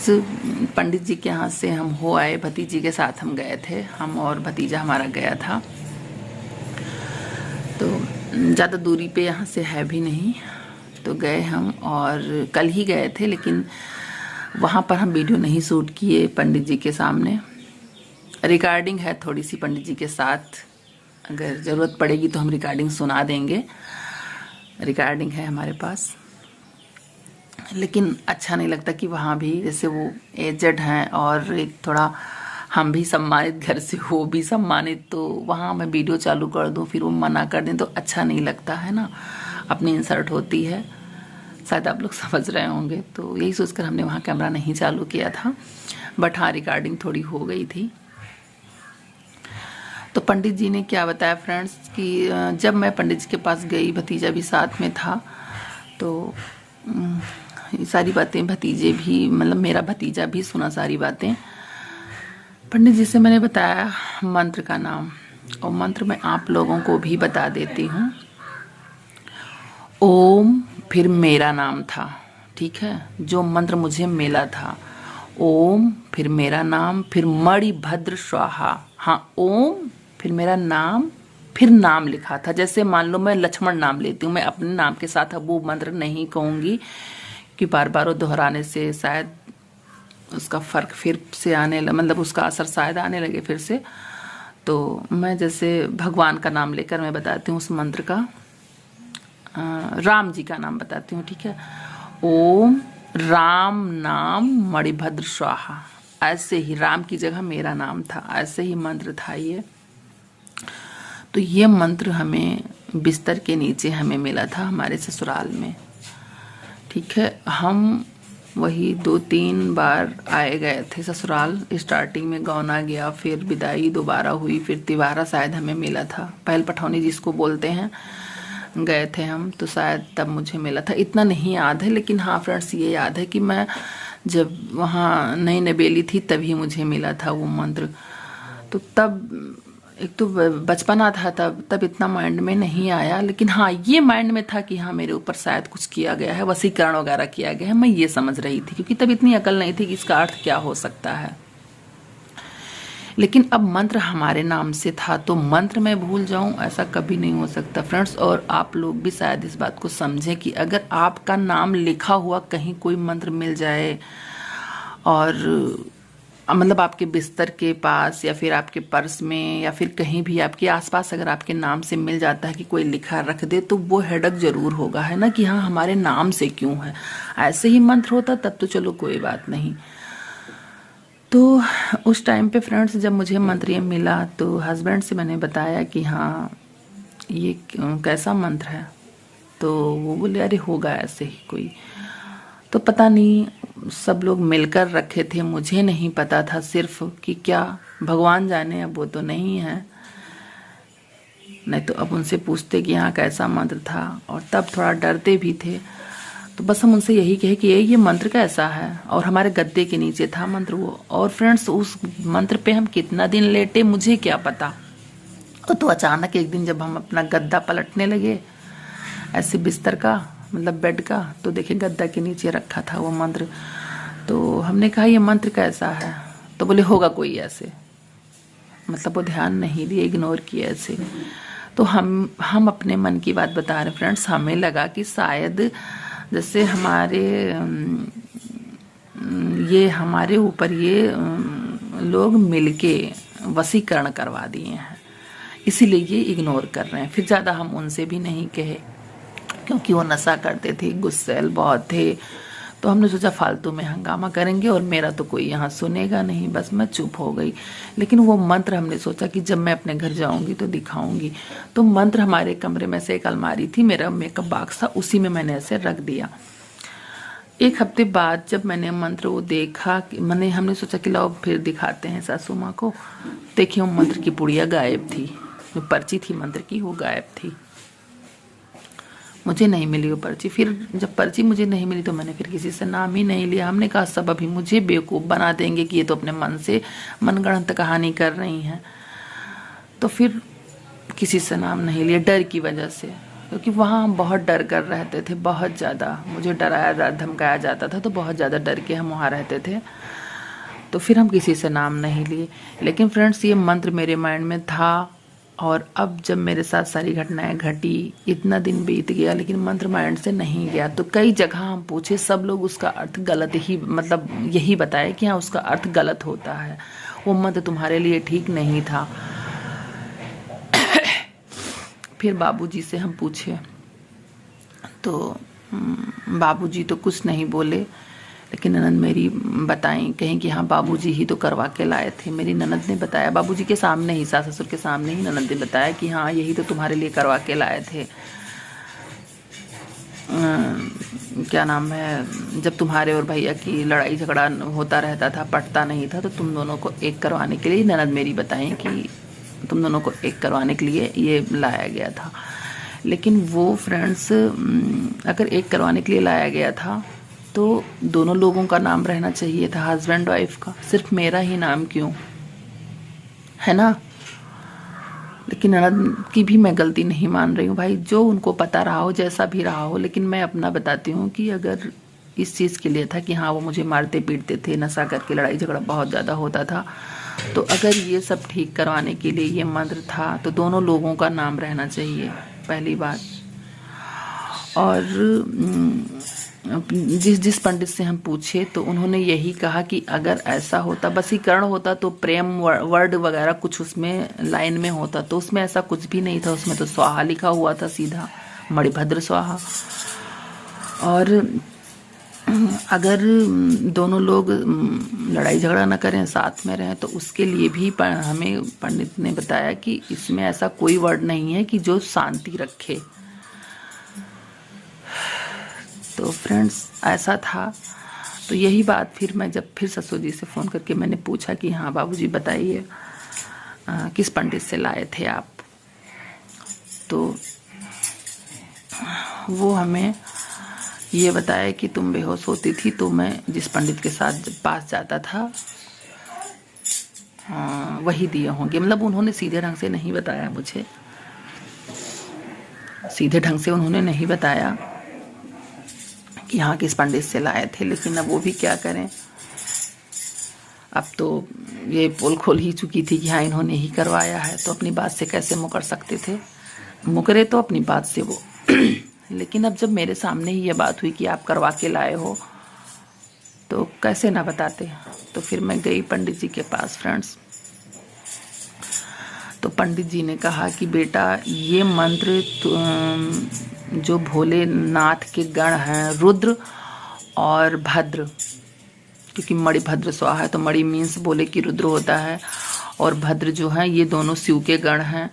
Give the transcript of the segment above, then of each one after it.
पंडित जी के यहाँ से हम हो आए, भतीजी के साथ हम गए थे, हम और भतीजा हमारा गया था। तो ज़्यादा दूरी पे यहाँ से है भी नहीं, तो गए हम, और कल ही गए थे, लेकिन वहाँ पर हम वीडियो नहीं शूट किए पंडित जी के सामने। रिकॉर्डिंग है थोड़ी सी पंडित जी के साथ, अगर ज़रूरत पड़ेगी तो हम रिकॉर्डिंग सुना देंगे, रिकॉर्डिंग है हमारे पास। लेकिन अच्छा नहीं लगता कि वहाँ भी, जैसे वो एजड हैं और एक थोड़ा हम भी सम्मानित घर से, वो भी सम्मानित, तो वहाँ मैं वीडियो चालू कर दूँ फिर वो मना कर दें तो अच्छा नहीं लगता है ना, अपनी इंसल्ट होती है, शायद आप लोग समझ रहे होंगे। तो यही सोचकर हमने वहाँ कैमरा नहीं चालू किया था, बट हाँ रिकॉर्डिंग थोड़ी हो गई थी। तो पंडित जी ने क्या बताया फ्रेंड्स कि जब मैं पंडित जी के पास गई, भतीजा भी साथ में था, तो ये सारी बातें भतीजे भी, मतलब मेरा भतीजा भी सुना सारी बातें। पंडित जी से मैंने बताया मंत्र का नाम, और मंत्र मैं आप लोगों को भी बता देती हूँ। ओम, फिर मेरा नाम था, ठीक है, जो मंत्र मुझे मिला था। ओम, फिर मेरा नाम, फिर मणिभद्र स्वाहा। हाँ, ओम, फिर मेरा नाम, फिर नाम लिखा था। जैसे मान लो मैं लक्ष्मण नाम लेती हूँ, मैं अपने नाम के साथ अब वो मंत्र नहीं कहूँगी कि बार बार वो दोहराने से शायद उसका फ़र्क फिर से आने मतलब उसका असर शायद आने लगे फिर से। तो मैं जैसे भगवान का नाम लेकर मैं बताती हूँ उस मंत्र का, राम जी का नाम बताती हूँ, ठीक है। ओम राम नाम मणिभद्र स्वाहा, ऐसे ही राम की जगह मेरा नाम था, ऐसे ही मंत्र था ये। तो ये मंत्र हमें बिस्तर के नीचे हमें मिला था हमारे ससुराल में, ठीक है। हम वही 2-3 बार आए गए थे ससुराल, स्टार्टिंग में गौना गया, फिर विदाई दोबारा हुई, फिर तिवारा शायद हमें मिला था, पहल पठौनी जिसको बोलते हैं, गए थे हम, तो शायद तब मुझे मिला था। इतना नहीं याद है, लेकिन हाँ फ्रेंड्स ये याद है कि मैं जब वहाँ नई नवेली थी तभी मुझे मिला था वो मंत्र। तो तब एक तो बचपना था, तब इतना माइंड में नहीं आया, लेकिन हाँ ये माइंड में था कि हाँ मेरे ऊपर शायद कुछ किया गया है, वशीकरण वगैरह किया गया है, मैं ये समझ रही थी, क्योंकि तब इतनी अकल नहीं थी कि इसका अर्थ क्या हो सकता है। लेकिन अब मंत्र हमारे नाम से था, तो मंत्र मैं भूल जाऊं ऐसा कभी नहीं हो सकता फ्रेंड्स। और आप लोग भी शायद इस बात को समझें कि अगर आपका नाम लिखा हुआ कहीं कोई मंत्र मिल जाए, और मतलब आपके बिस्तर के पास या फिर आपके पर्स में या फिर कहीं भी आपके आसपास अगर आपके नाम से मिल जाता है कि कोई लिखा रख दे, तो वो हेडक जरूर होगा, है ना, कि हाँ हमारे नाम से क्यों है। ऐसे ही मंत्र होता तब तो चलो कोई बात नहीं। तो उस टाइम पे फ्रेंड्स जब मुझे मंत्र ये मिला, तो हस्बैंड से मैंने बताया कि हाँ ये कैसा मंत्र है, तो वो बोले अरे होगा ऐसे ही कोई। तो पता नहीं सब लोग मिलकर रखे थे, मुझे नहीं पता था सिर्फ कि क्या भगवान जाने, अब वो तो नहीं है, नहीं तो अब उनसे पूछते कि यहाँ कैसा मंत्र था, और तब थोड़ा डरते भी थे। तो बस हम उनसे यही कहे कि ये मंत्र कैसा है, और हमारे गद्दे के नीचे था मंत्र वो। और फ्रेंड्स उस मंत्र पे हम कितना दिन लेटे मुझे क्या पता। तो अचानक एक दिन जब हम अपना गद्दा पलटने लगे ऐसे बिस्तर का, मतलब बेड का, तो देखे गद्दा के नीचे रखा था वो मंत्र। तो हमने कहा ये मंत्र कैसा है, तो बोले होगा कोई ऐसे, मतलब वो ध्यान नहीं दिए, इग्नोर किए ऐसे। तो हम अपने मन की बात बता रहे फ्रेंड्स, हमें लगा कि शायद जैसे हमारे ऊपर ये लोग मिलके वशीकरण करवा दिए हैं, इसीलिए ये इग्नोर कर रहे हैं। फिर ज़्यादा हम उनसे भी नहीं कहे, क्योंकि वो नशा करते थे, गुस्सैल बहुत थे। तो हमने सोचा फालतू में हंगामा करेंगे और मेरा तो कोई यहाँ सुनेगा नहीं, बस मैं चुप हो गई। लेकिन वो मंत्र हमने सोचा कि जब मैं अपने घर जाऊंगी तो दिखाऊंगी। तो मंत्र हमारे कमरे में से एक अलमारी थी, मेरा मेकअप बॉक्स था, उसी में मैंने ऐसे रख दिया। एक हफ्ते बाद जब मैंने मंत्र वो देखा, हमने सोचा कि लाओ फिर दिखाते हैं सासू माँ को। देखिए वो मंत्र की पुड़िया गायब थी, जो पर्ची थी मंत्र की वो गायब थी, मुझे नहीं मिली वो पर्ची। फिर जब पर्ची मुझे नहीं मिली तो मैंने फिर किसी से नाम ही नहीं लिया। हमने कहा सब अभी मुझे बेवकूफ़ बना देंगे कि ये तो अपने मन से मनगढ़ंत कहानी कर रही हैं। तो फिर किसी से नाम नहीं लिया, डर की वजह से। क्योंकि वहाँ हम बहुत डर कर रहते थे, बहुत ज़्यादा मुझे डराया धमकाया जाता था, तो बहुत ज़्यादा डर के हम वहाँ रहते थे। तो फिर हम किसी से नाम नहीं लिए। लेकिन फ्रेंड्स, ये मंत्र मेरे माइंड में था, और अब जब मेरे साथ सारी घटनाएं घटी, इतना दिन बीत गया लेकिन मंत्र माइंड से नहीं गया। तो कई जगह हम पूछे, सब लोग उसका अर्थ गलत ही, मतलब यही बताए कि हाँ उसका अर्थ गलत होता है, वो मंत्र तुम्हारे लिए ठीक नहीं था। फिर बाबूजी से हम पूछे, तो बाबूजी तो कुछ नहीं बोले, लेकिन ननद मेरी बताई, कहीं कि हाँ बाबूजी ही तो करवा के लाए थे। मेरी ननद ने बताया, बाबूजी के सामने ही, सास ससुर के सामने ही ननद ने बताया कि हाँ यही तो तुम्हारे लिए करवा के लाए थे। क्या नाम है, जब तुम्हारे और भैया की लड़ाई झगड़ा होता रहता था, पटता नहीं था, तो तुम दोनों को एक करवाने के लिए, ननद मेरी बताई कि तुम दोनों को एक करवाने के लिए ये लाया गया था। लेकिन वो फ्रेंड्स, अगर एक करवाने के लिए लाया गया था तो दोनों लोगों का नाम रहना चाहिए था, हस्बैंड वाइफ का, सिर्फ मेरा ही नाम क्यों, है ना। लेकिन ननद की भी मैं गलती नहीं मान रही हूँ भाई, जो उनको पता रहा हो, जैसा भी रहा हो, लेकिन मैं अपना बताती हूँ कि अगर इस चीज़ के लिए था कि हाँ वो मुझे मारते पीटते थे, नशा करके लड़ाई झगड़ा बहुत ज़्यादा होता था, तो अगर ये सब ठीक करवाने के लिए ये मंत्र था, तो दोनों लोगों का नाम रहना चाहिए, पहली बात। और जिस पंडित से हम पूछे, तो उन्होंने यही कहा कि अगर ऐसा होता, वशीकरण होता, तो प्रेम वर्ड वगैरह कुछ उसमें लाइन में होता, तो उसमें ऐसा कुछ भी नहीं था, उसमें तो स्वाहा लिखा हुआ था सीधा, मणिभद्र स्वाहा। और अगर दोनों लोग लड़ाई झगड़ा न करें, साथ में रहें, तो उसके लिए भी हमें पंडित ने बताया कि इसमें ऐसा कोई वर्ड नहीं है कि जो शांति रखे। तो फ्रेंड्स ऐसा था। तो यही बात फिर मैं जब फिर ससुर जी से फ़ोन करके मैंने पूछा कि हाँ बाबूजी बताइए किस पंडित से लाए थे आप, तो वो हमें ये बताया कि तुम बेहोश होती थी, तो मैं जिस पंडित के साथ पास जाता था वही दिए होंगे। मतलब उन्होंने सीधे ढंग से नहीं बताया मुझे, सीधे ढंग से उन्होंने नहीं बताया कि हाँ किस पंडित से लाए थे, लेकिन अब वो भी क्या करें, अब तो ये पोल खोल ही चुकी थी कि हाँ इन्होंने ही करवाया है, तो अपनी बात से कैसे मुकर सकते थे, मुकरे तो अपनी बात से वो। लेकिन अब जब मेरे सामने ही ये बात हुई कि आप करवा के लाए हो, तो कैसे ना बताते। तो फिर मैं गई पंडित जी के पास फ्रेंड्स। तो पंडित जी ने कहा कि बेटा ये मंत्र जो भोलेनाथ के गण हैं, रुद्र और भद्र, क्योंकि मणिभद्र स्वाहा है, तो मणि मीन्स बोले कि रुद्र होता है, और भद्र जो है ये दोनों शिव के गण हैं,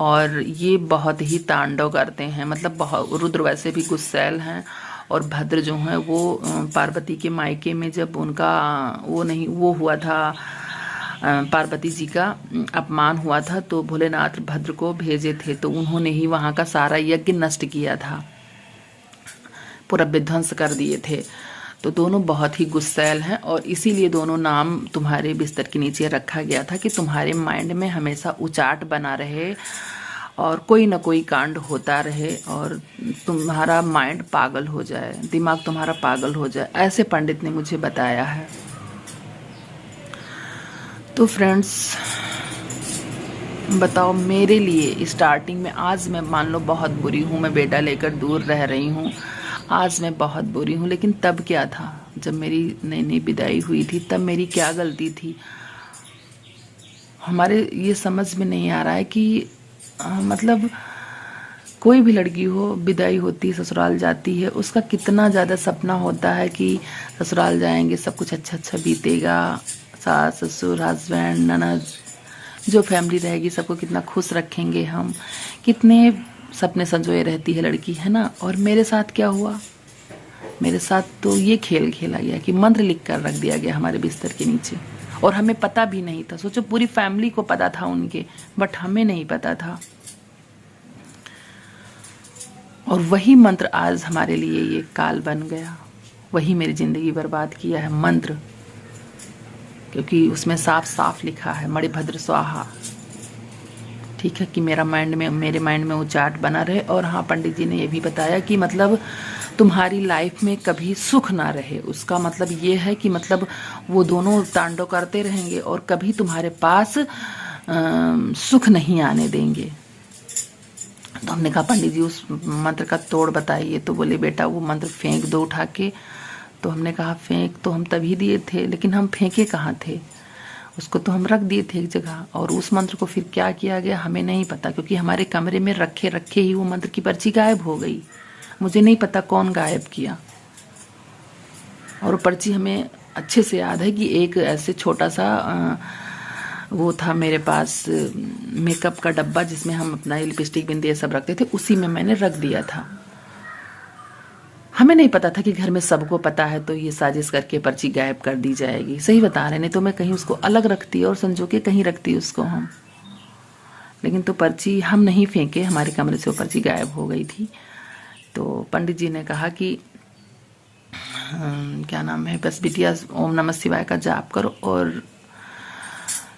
और ये बहुत ही तांडव करते हैं। मतलब बहुत, रुद्र वैसे भी गुस्सैल हैं, और भद्र जो हैं वो पार्वती के मायके में जब उनका वो हुआ था, पार्वती जी का अपमान हुआ था, तो भोलेनाथ भद्र को भेजे थे, तो उन्होंने ही वहाँ का सारा यज्ञ नष्ट किया था, पूरा विध्वंस कर दिए थे। तो दोनों बहुत ही गुस्सैल हैं, और इसीलिए दोनों नाम तुम्हारे बिस्तर के नीचे रखा गया था कि तुम्हारे माइंड में हमेशा उचाट बना रहे, और कोई ना कोई कांड होता रहे, और तुम्हारा माइंड पागल हो जाए, दिमाग तुम्हारा पागल हो जाए, ऐसे पंडित ने मुझे बताया है। तो फ्रेंड्स बताओ, मेरे लिए स्टार्टिंग में, आज मैं मान लो बहुत बुरी हूँ, मैं बेटा लेकर दूर रह रही हूँ, आज मैं बहुत बुरी हूँ, लेकिन तब क्या था, जब मेरी नई नई विदाई हुई थी, तब मेरी क्या गलती थी। हमारे ये समझ में नहीं आ रहा है कि मतलब कोई भी लड़की हो, विदाई होती, ससुराल जाती है, उसका कितना ज़्यादा सपना होता है कि ससुराल जाएंगे, सब कुछ अच्छा अच्छा बीतेगा, सास ससुर हस्बैंड ननद जो फैमिली रहेगी सबको कितना खुश रखेंगे हम, कितने सपने संजोए रहती है लड़की, है ना। और मेरे साथ क्या हुआ, मेरे साथ तो ये खेल खेला गया कि मंत्र लिख कर रख दिया गया हमारे बिस्तर के नीचे, और हमें पता भी नहीं था। सोचो पूरी फैमिली को पता था उनके, बट हमें नहीं पता था। और वही मंत्र आज हमारे लिए ये काल बन गया, वही मेरी ज़िंदगी बर्बाद किया है मंत्र, क्योंकि उसमें साफ साफ लिखा है मणिभद्र स्वाहा। ठीक है, कि मेरे माइंड में वो चार्ट बना रहे। और हाँ, पंडित जी ने ये भी बताया कि मतलब तुम्हारी लाइफ में कभी सुख ना रहे, उसका मतलब ये है कि मतलब वो दोनों तांडव करते रहेंगे और कभी तुम्हारे पास सुख नहीं आने देंगे। तो हमने कहा पंडित जी उस मंत्र का तोड़ बताइए। तो बोले बेटा वो मंत्र फेंक दो उठा के। तो हमने कहा फेंक तो हम तभी दिए थे, लेकिन हम फेंके कहाँ थे, उसको तो हम रख दिए थे एक जगह। और उस मंत्र को फिर क्या किया गया हमें नहीं पता, क्योंकि हमारे कमरे में रखे रखे ही वो मंत्र की पर्ची गायब हो गई। मुझे नहीं पता कौन गायब किया। और वो पर्ची हमें अच्छे से याद है कि एक ऐसे छोटा सा वो था मेरे पास मेकअप का डब्बा, जिसमें हम अपना लिपस्टिक बिंदी ये सब रखते थे, उसी में मैंने रख दिया था। हमें नहीं पता था कि घर में सबको पता है तो ये साजिश करके पर्ची गायब कर दी जाएगी। सही बता रहे, नहीं तो मैं कहीं उसको अलग रखती और संजो के कहीं रखती उसको हम। लेकिन तो पर्ची हम नहीं फेंके, हमारे कमरे से वो पर्ची गायब हो गई थी। तो पंडित जी ने कहा कि क्या नाम है, बस बिटिया ओम नमः शिवाय का जाप करो। और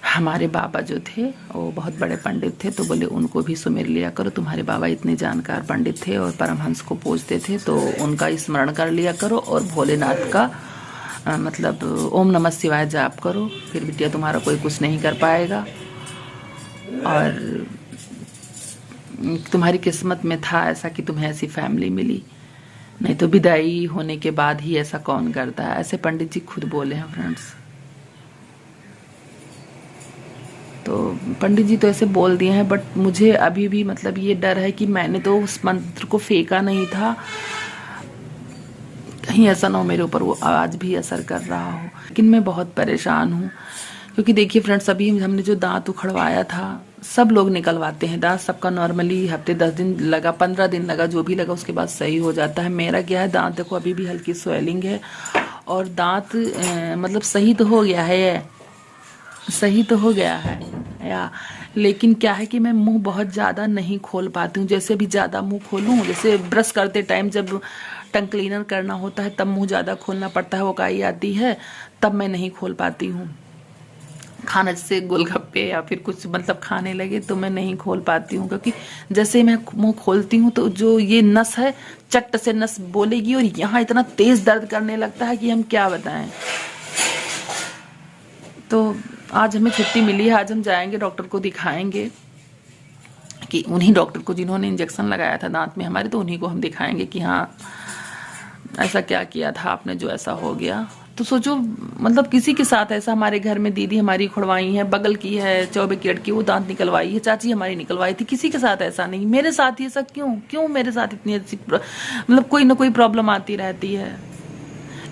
हमारे बाबा जो थे वो बहुत बड़े पंडित थे, तो बोले उनको भी सुमिर लिया करो, तुम्हारे बाबा इतने जानकार पंडित थे और परमहंस को पूजते थे, तो उनका स्मरण कर लिया करो और भोलेनाथ का मतलब ओम नमः शिवाय जाप करो, फिर बिटिया तुम्हारा कोई कुछ नहीं कर पाएगा। और तुम्हारी किस्मत में था ऐसा कि तुम्हें ऐसी फैमिली मिली, नहीं तो विदाई होने के बाद ही ऐसा कौन करता है। ऐसे पंडित जी खुद बोले हैं फ्रेंड्स। तो पंडित जी तो ऐसे बोल दिए हैं, बट मुझे अभी भी मतलब ये डर है कि मैंने तो उस मंत्र को फेंका नहीं था, कहीं ऐसा ना हो मेरे ऊपर वो आज भी असर कर रहा हो। लेकिन मैं बहुत परेशान हूँ, क्योंकि देखिए फ्रेंड्स, अभी हमने जो दांत उखड़वाया था, सब लोग निकलवाते हैं दांत, सबका नॉर्मली हफ्ते 10 दिन लगा, 15 दिन लगा, जो भी लगा उसके बाद सही हो जाता है। मेरा क्या है, दांत देखो अभी भी हल्की स्वेलिंग है और दांत मतलब सही तो हो गया है, सही तो हो गया है या, लेकिन क्या है कि मैं मुंह बहुत ज़्यादा नहीं खोल पाती हूँ। जैसे भी ज़्यादा मुंह खोलूँ, जैसे ब्रश करते टाइम जब टंग क्लीनर करना होता है तब मुंह ज़्यादा खोलना पड़ता है, वो काई आती है, तब मैं नहीं खोल पाती हूँ। खाना जैसे गोलगप्पे या फिर कुछ मतलब खाने लगे तो मैं नहीं खोल पाती हूँ, क्योंकि जैसे मैं मुंह खोलती हूँ तो जो ये नस है चट से नस बोलेगी और यहाँ इतना तेज़ दर्द करने लगता है कि हम क्या बताएं। तो आज हमें छुट्टी मिली है, आज हम जाएंगे डॉक्टर को दिखाएंगे, कि उन्हीं डॉक्टर को जिन्होंने इंजेक्शन लगाया था दांत में हमारे, तो उन्हीं को हम दिखाएंगे कि हाँ ऐसा क्या किया था आपने जो ऐसा हो गया। तो सोचो मतलब किसी के साथ ऐसा, हमारे घर में दीदी हमारी खुड़वाई है, बगल की है 24 कैरेट की, वो दांत निकलवाई है, चाची हमारी निकलवाई थी, किसी के साथ ऐसा नहीं। मेरे साथ ही ऐसा क्यों मेरे साथ इतनी ऐसी मतलब कोई ना कोई प्रॉब्लम आती रहती है।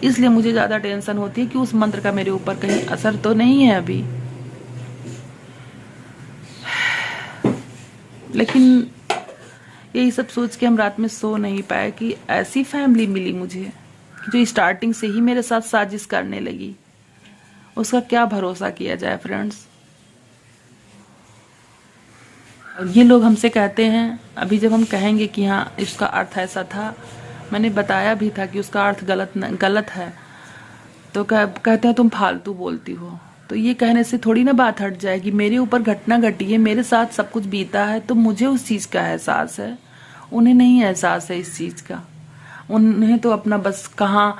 इसलिए मुझे ज़्यादा टेंशन होती है कि उस मंत्र का मेरे ऊपर कहीं असर तो नहीं है अभी। लेकिन यही सब सोच के हम रात में सो नहीं पाए कि ऐसी फैमिली मिली मुझे जो स्टार्टिंग से ही मेरे साथ साजिश करने लगी। उसका क्या भरोसा किया जाए फ्रेंड्स। ये लोग हमसे कहते हैं, अभी जब हम कहेंगे कि हाँ इसका अर्थ ऐसा था, मैंने बताया भी था कि उसका अर्थ गलत है, तो कहते हैं तुम फालतू बोलती हो। तो ये कहने से थोड़ी ना बात हट जाएगी। मेरे ऊपर घटना घटी है, मेरे साथ सब कुछ बीता है, तो मुझे उस चीज़ का एहसास है, उन्हें नहीं एहसास है इस चीज़ का। उन्हें तो अपना बस कहाँ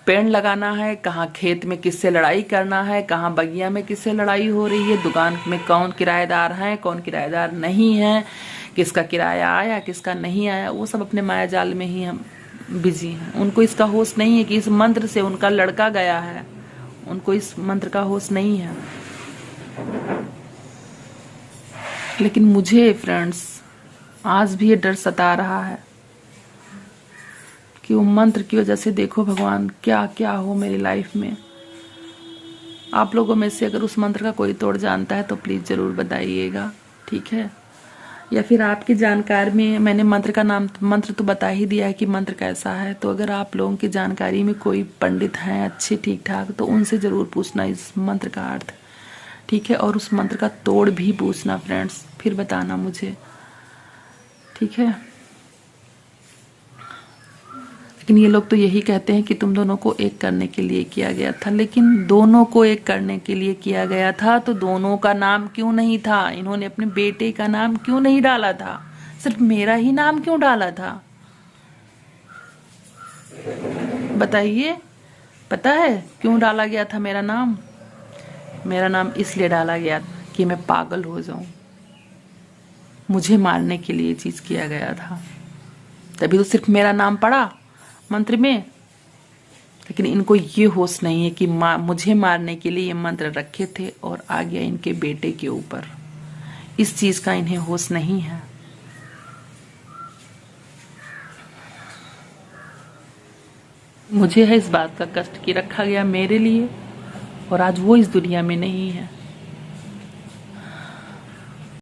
पेड़ लगाना है, कहाँ खेत में किससे लड़ाई करना है, कहाँ बगिया में किससे लड़ाई हो रही है, दुकान में कौन किराएदार है कौन किराएदार नहीं है, किसका किराया आया किसका नहीं आया, वो सब अपने माया जाल में ही हम बिजी हैं। उनको इसका होश नहीं है कि इस मंत्र से उनका लड़का गया है, उनको इस मंत्र का होश नहीं है। लेकिन मुझे फ्रेंड्स आज भी ये डर सता रहा है कि वो मंत्र की वजह से देखो भगवान क्या क्या हो मेरी लाइफ में। आप लोगों में से अगर उस मंत्र का कोई तोड़ जानता है तो प्लीज़ ज़रूर बताइएगा, ठीक है। या फिर आपकी जानकारी में, मैंने मंत्र तो बता ही दिया है कि मंत्र कैसा है, तो अगर आप लोगों की जानकारी में कोई पंडित हैं अच्छे ठीक ठाक, तो उनसे ज़रूर पूछना इस मंत्र का अर्थ, ठीक है। और उस मंत्र का तोड़ भी पूछना फ्रेंड्स, फिर बताना मुझे, ठीक है। लेकिन ये लोग तो यही कहते हैं कि तुम दोनों को एक करने के लिए किया गया था, लेकिन दोनों को एक करने के लिए किया गया था तो दोनों का नाम क्यों नहीं था? इन्होंने अपने बेटे का नाम क्यों नहीं डाला था? सिर्फ मेरा ही नाम क्यों डाला था? बताइए, पता है क्यों डाला गया था मेरा नाम? मेरा नाम इसलिए डाला गया कि मैं पागल हो जाऊं। मुझे मारने के लिए ये चीज किया गया था, तभी तो सिर्फ मेरा नाम पड़ा मंत्र में। लेकिन इनको ये होश नहीं है कि मुझे मारने के लिए ये मंत्र रखे थे और आ गया इनके बेटे के ऊपर। इस चीज का इन्हें होश नहीं है। मुझे है इस बात का कष्ट कि रखा गया मेरे लिए, और आज वो इस दुनिया में नहीं है।